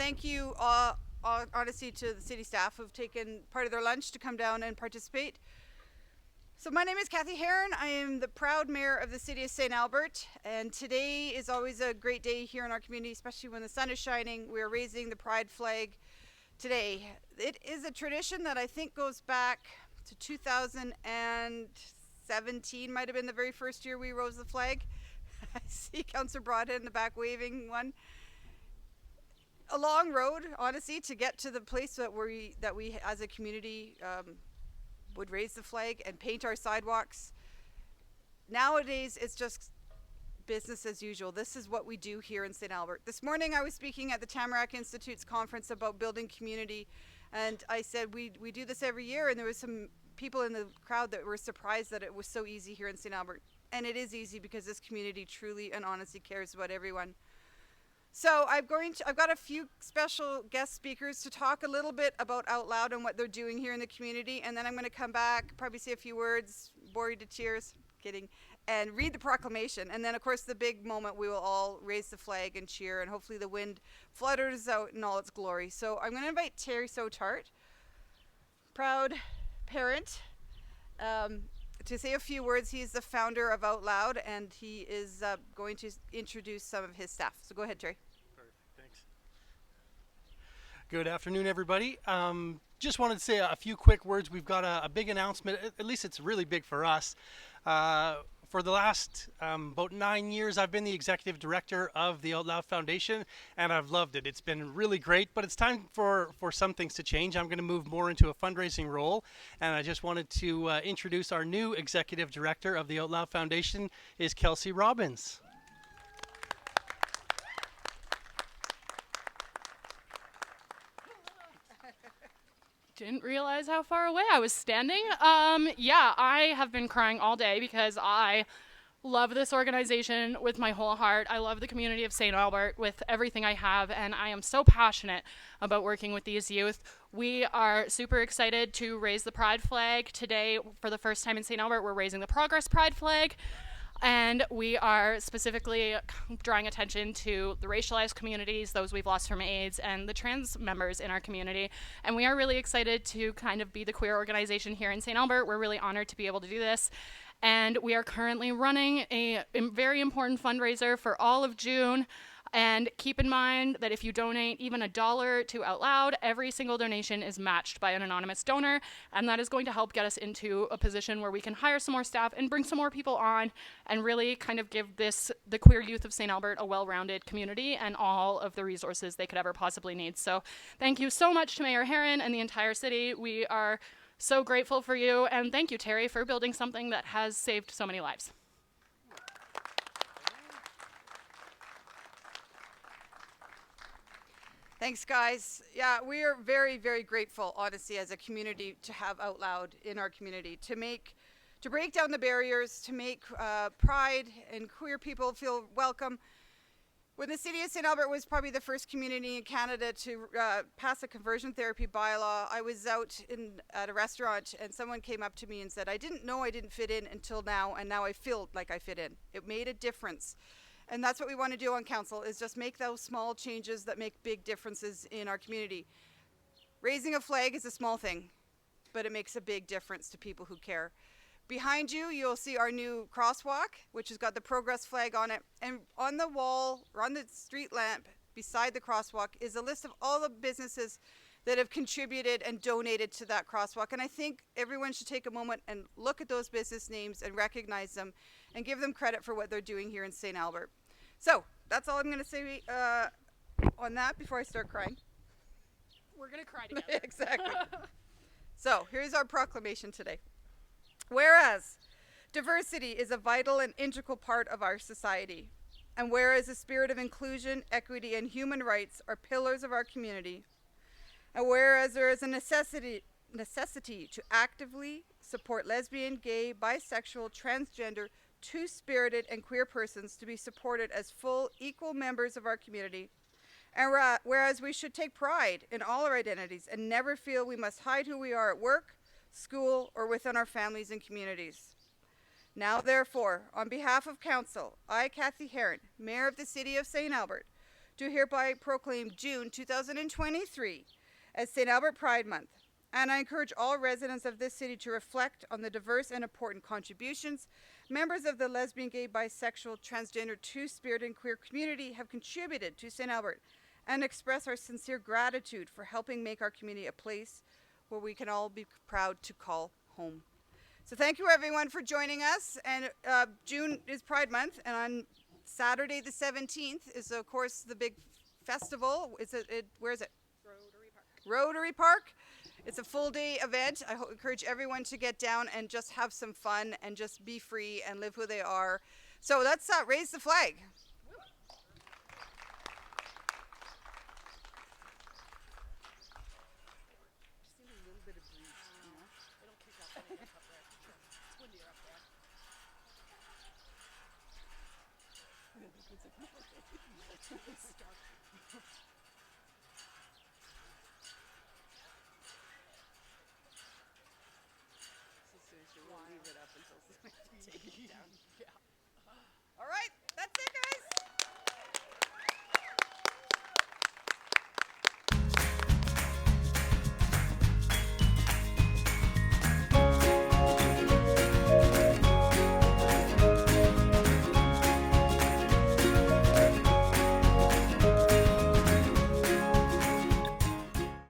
thank you, honestly, to the city staff who've taken part of their lunch to come down and participate. So my name is Kathy Heron. I am the proud mayor of the city of St. Albert, and today is always a great day here in our community, especially when the sun is shining. We are raising the pride flag today. It is a tradition that I think goes back to 2017, might have been the very first year we rose the flag. I see Councillor Broadhead in the back waving one. A long road, honestly, to get to the place that we as a community would raise the flag and paint our sidewalks. Nowadays, it's just business as usual. This is what we do here in St. Albert. This morning, I was speaking at the Tamarack Institute's conference about building community, and I said we do this every year, and there was some people in the crowd that were surprised that it was so easy here in St. Albert. And it is easy because this community truly and honestly cares about everyone. So I've got a few special guest speakers to talk a little bit about Out Loud and what they're doing here in the community, and then I'm going to come back, probably say a few words, bore you to tears, kidding, and read the proclamation. And then, of course, the big moment, we will all raise the flag and cheer, and hopefully the wind flutters out in all its glory. So I'm going to invite Terry Sotart, proud parent, to say a few words. He's the founder of Out Loud, and he is going to introduce some of his staff. So go ahead, Terry. Perfect, thanks. Good afternoon, everybody. Just wanted to say a few quick words. We've got a big announcement. At least it's really big for us. For the last about 9 years, I've been the executive director of the Out Loud Foundation, and I've loved it. It's been really great, but it's time for some things to change. I'm going to move more into a fundraising role, and I just wanted to introduce our new executive director of the Out Loud Foundation is Kelsey Robbins. Didn't realize how far away I was standing. Yeah, I have been crying all day because I love this organization with my whole heart. I love the community of St. Albert with everything I have, and I am so passionate about working with these youth. We are super excited to raise the pride flag today. For the first time in St. Albert, we're raising the Progress Pride flag. And we are specifically drawing attention to the racialized communities, those we've lost from AIDS, and the trans members in our community. And we are really excited to kind of be the queer organization here in St. Albert. We're really honored to be able to do this. And we are currently running a very important fundraiser for all of June. And keep in mind that if you donate even $1 to Out Loud, every single donation is matched by an anonymous donor, and that is going to help get us into a position where we can hire some more staff and bring some more people on and really kind of give the queer youth of St. Albert a well-rounded community and all of the resources they could ever possibly need. So thank you so much to Mayor Heron and the entire city. We are so grateful for you, and thank you, Terry, for building something that has saved so many lives. Thanks, guys. Yeah, we are very, very grateful, honestly, as a community, to have Out Loud in our community, to break down the barriers, to make pride and queer people feel welcome. When the city of St. Albert was probably the first community in Canada to pass a conversion therapy bylaw, I was out at a restaurant, and someone came up to me and said, "I didn't know I didn't fit in until now, and now I feel like I fit in." It made a difference. And that's what we want to do on council, is just make those small changes that make big differences in our community. Raising a flag is a small thing, but it makes a big difference to people who care. Behind you, you'll see our new crosswalk, which has got the Progress flag on it. And on the wall, or on the street lamp beside the crosswalk, is a list of all the businesses that have contributed and donated to that crosswalk. And I think everyone should take a moment and look at those business names and recognize them and give them credit for what they're doing here in St. Albert. So that's all I'm going to say on that before I start crying. We're going to cry together. Exactly. So here's our proclamation today. Whereas diversity is a vital and integral part of our society, and whereas the spirit of inclusion, equity, and human rights are pillars of our community, and whereas there is a necessity to actively support lesbian, gay, bisexual, transgender, two-spirited, and queer persons to be supported as full, equal members of our community, and whereas we should take pride in all our identities and never feel we must hide who we are at work, school, or within our families and communities. Now, therefore, on behalf of Council, I, Kathy Heron, Mayor of the City of St. Albert, do hereby proclaim June 2023 as St. Albert Pride Month. And I encourage all residents of this city to reflect on the diverse and important contributions members of the lesbian, gay, bisexual, transgender, two-spirit, and queer community have contributed to St. Albert, and express our sincere gratitude for helping make our community a place where we can all be proud to call home. So thank you everyone for joining us. And June is Pride Month, and on Saturday the 17th is of course the big festival. Where is it? Rotary Park. It's a full day event. I encourage everyone to get down and just have some fun and just be free and live who they are. So let's raise the flag. We'll leave it up until somebody takes it down.